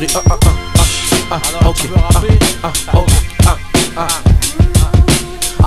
crie ok.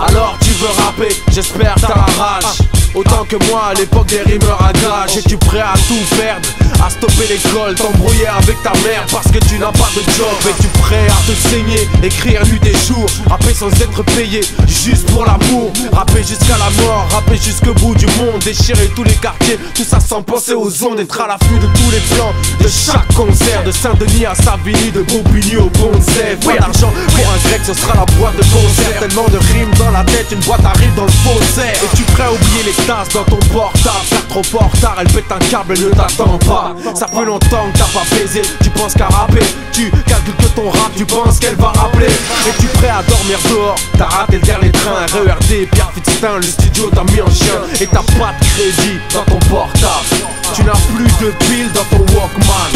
Alors tu veux rapper, j'espère t'as la rage. Autant que moi à l'époque des rimeurs à gage. Es-tu prêt à tout perdre, à stopper l'école, t'embrouiller avec ta mère parce que tu n'as pas de job? Es-tu prêt à te saigner, écrire nuit et jour, rapper sans être payé, juste pour l'amour? Rapper jusqu'à la mort, rapper jusqu'au bout du monde, déchirer tous les quartiers, tout ça sans penser aux ondes. Être à l'affût de tous les plans, de chaque concert, de Saint-Denis à Savigny, de Bobigny au Bonzef. Pas d'argent pour un grec, ce sera la boîte de concert. Tellement de rimes dans la tête, une boîte arrive dans le faussaire. Es-tu prêt à oublier les tasses dans ton portable? Car trop fort tard, elle pète un câble, elle ne t'attend pas. Ça fait longtemps que t'as pas baisé, tu penses qu'à rapper. Tu calcules que ton rap, tu penses qu'elle va rappeler. Es-tu prêt à dormir dehors? T'as raté le dernier train, RERD, Pierre Fitztin, le studio t'a mis en chien. Et t'as pas de crédit dans ton portable. Tu n'as plus de piles dans ton Walkman.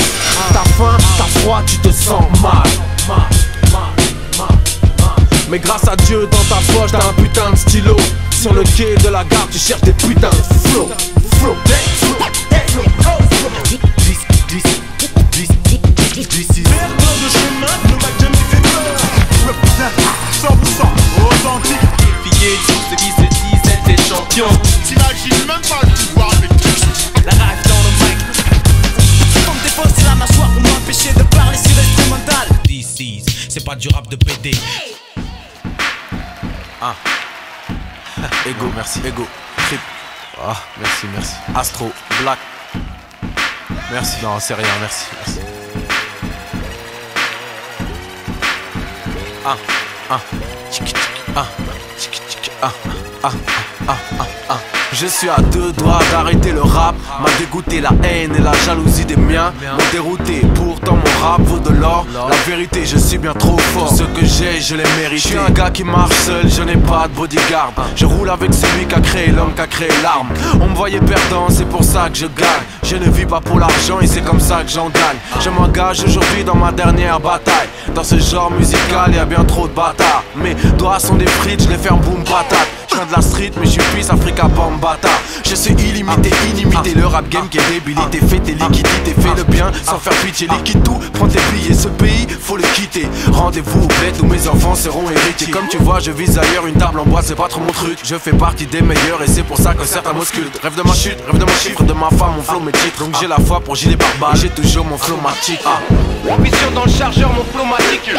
T'as faim, t'as froid, tu te sens mal. Mais grâce à Dieu, dans ta poche, t'as un putain de stylo. Sur le quai de la gare, tu cherches des putains de flow. Perdant de chemin, le mec de mes figures. Représente 100% authentique. Défier tous ceux qui se disent être des champions. T'imagines même pas le pouvoir avec La rage dans le mic. Comme défausser la mâchoire pour m'empêcher de parler sur l'instrumental. This is, c'est pas du rap de PD. Ego, merci. Ego, Trip. Merci. Astro, Black. Merci. Non, c'est rien, merci. Je suis à deux doigts d'arrêter le rap. M'a dégoûté la haine et la jalousie des miens. M'ont dérouté, pourtant mon rap vaut de l'or. La vérité, je suis bien trop fort. Ce que j'ai, je l'ai mérité. Je suis un gars qui marche seul, je n'ai pas de bodyguard. Je roule avec celui qui a créé l'homme, qui a créé l'arme. On me voyait perdant, c'est pour ça que je gagne. Je ne vis pas pour l'argent et c'est comme ça que j'en gagne. Je m'engage aujourd'hui dans ma dernière bataille. Dans ce genre musical, y a bien trop de bâtards. Mes doigts sont des frites, je les ferme boum patate. Je viens de la street mais je suis fils Africa Bambata. Je suis illimité, inimité. Le rap game qui est débilité. Fais tes liquidités, fais le bien sans faire pitié. Liquide tout, prends tes billets. Ce pays, faut le quitter. Rendez-vous au bled où mes enfants seront héritiers. Comme tu vois, je vise ailleurs, une table en bois, c'est pas trop mon truc. Je fais partie des meilleurs et c'est pour ça que certains m'auscultent. Rêve de ma chute, rêve de mon chiffre, de ma femme, mon flow, mes titres. Donc j'ai la foi pour gilet pare-balles. J'ai toujours mon flow matique. Mission dans le chargeur, mon flow matique.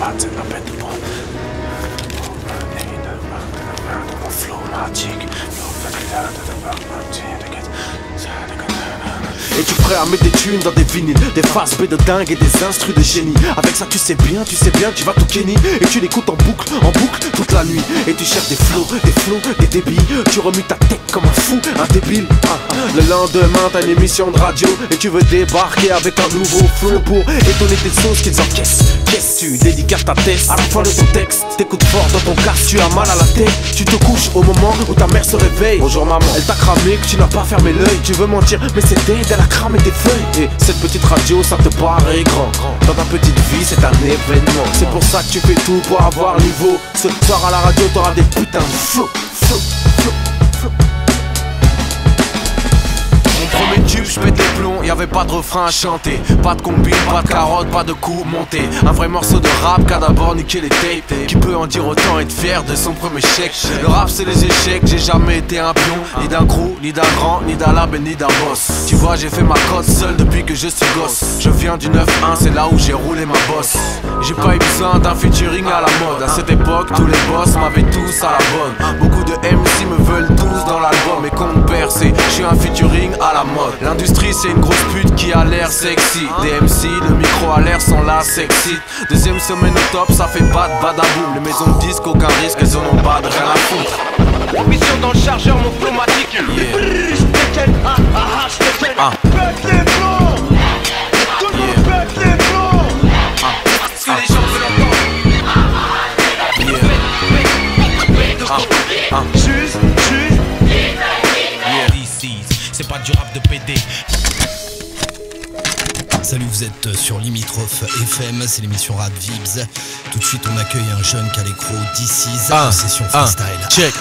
C'est la bête de bras. Mon flow magique. Es-tu prêt à mettre des thunes dans des vinyles, des faces B de dingue et des instrus de génie? Avec ça tu sais bien, tu vas tout kenny. Et tu l'écoutes en boucle, toute la nuit. Et tu cherches des flows, des débits. Tu remues ta tête comme un fou, un débile. Le lendemain t'as une émission de radio et tu veux débarquer avec un nouveau flow pour étonner tes sauces qu'ils encaissent. Qu'est-ce tu dédicaces ta tête à la fin de ton texte? T'écoutes fort dans ton casque, tu as mal à la tête. Tu te couches au moment où ta mère se réveille. Bonjour maman, elle t'a cramé que tu n'as pas fermé l'œil. Tu veux mentir mais c'est dead, elle a cramé tes feuilles. Et cette petite radio ça te paraît grand. Dans ta petite vie c'est un événement. C'est pour ça que tu fais tout pour avoir niveau. Ce soir à la radio t'auras des putains de flow. Premier tube, je pète les plombs, y'avait pas de refrain à chanter. Pas de combine, pas de carotte, pas de coups montés. Un vrai morceau de rap qu'a d'abord niqué les tapes. Qui peut en dire autant être fier de son premier chèque? Le rap c'est les échecs, j'ai jamais été un pion. Ni d'un crew, ni d'un grand, ni d'un lab et ni d'un boss. Tu vois j'ai fait ma cote seul depuis que je suis gosse. Je viens du 9-1, c'est là où j'ai roulé ma bosse. J'ai pas eu besoin d'un featuring à la mode. À cette époque, tous les boss m'avaient tous à la bonne. Beaucoup de MC me veulent tous dans l'album. Et compte percé, je suis un featuring à la mode. L'industrie c'est une grosse pute qui a l'air sexy. Des MC, le micro a l'air sont là sexy. Deuxième semaine au top, ça fait pas de badaboum. Les maisons de disques, aucun risque, elles en ont pas de rien à foutre. Mission dans le chargeur, mon flow matique. Ce que les gens veulent entendre. C'est pas du rap de PD. Salut, vous êtes êtes sur Limitrophe FM, c'est l'émission Rap Vibs. Tout de suite, on accueille un jeune qui a l'écro d'ici, session freestyle. Check.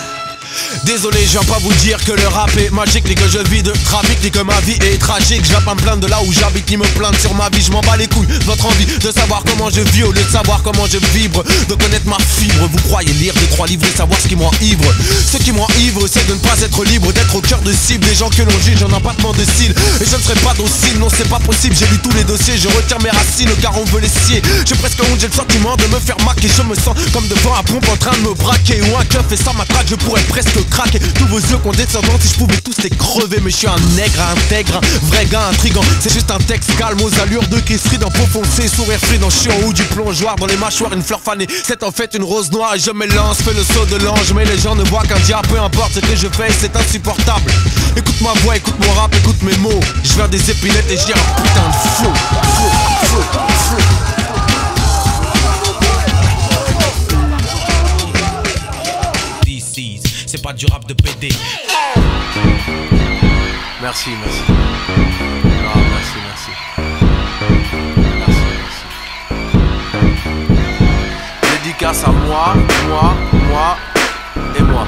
Désolé, je viens pas vous dire que le rap est magique, ni que je vis de trafic, ni que ma vie est tragique. Je viens pas me plaindre de là où j'habite, ni me plaindre sur ma vie. Je m'en bats les couilles, votre envie de savoir comment je vis au lieu de savoir comment je vibre, de connaître ma fibre. Vous croyez lire des 3 livres et savoir ce qui m'enivre. Ce qui m'enivre, c'est de ne pas être libre, d'être au cœur de cible. Des gens que l'on juge en empattement de cils. Et je ne serai pas docile, non c'est pas possible. J'ai lu tous les dossiers, je retire mes racines car on veut les scier. J'ai presque honte, j'ai le sentiment de me faire maquer. Je me sens comme devant un pompe en train de me braquer. Ou un keuf et sans ma traque, je pourrais presque craquer. Tous vos yeux condescendants, si je pouvais tous les crever. Mais je suis un nègre intègre, un vrai gars intrigant. C'est juste un texte calme aux allures de caisserie, dans peau foncée, sourire frident. Je suis en haut du plongeoir, dans les mâchoires une fleur fanée. C'est en fait une rose noire et je m'élance, fais le saut de l'ange. Mais les gens ne voient qu'un diable, peu importe ce que je fais, c'est insupportable. Écoute ma voix, écoute mon rap, écoute mes mots. Je viens des épinettes et je dis un putain de flow. C'est pas du rap de PD. Merci. Non, merci. Dédicace à moi et moi.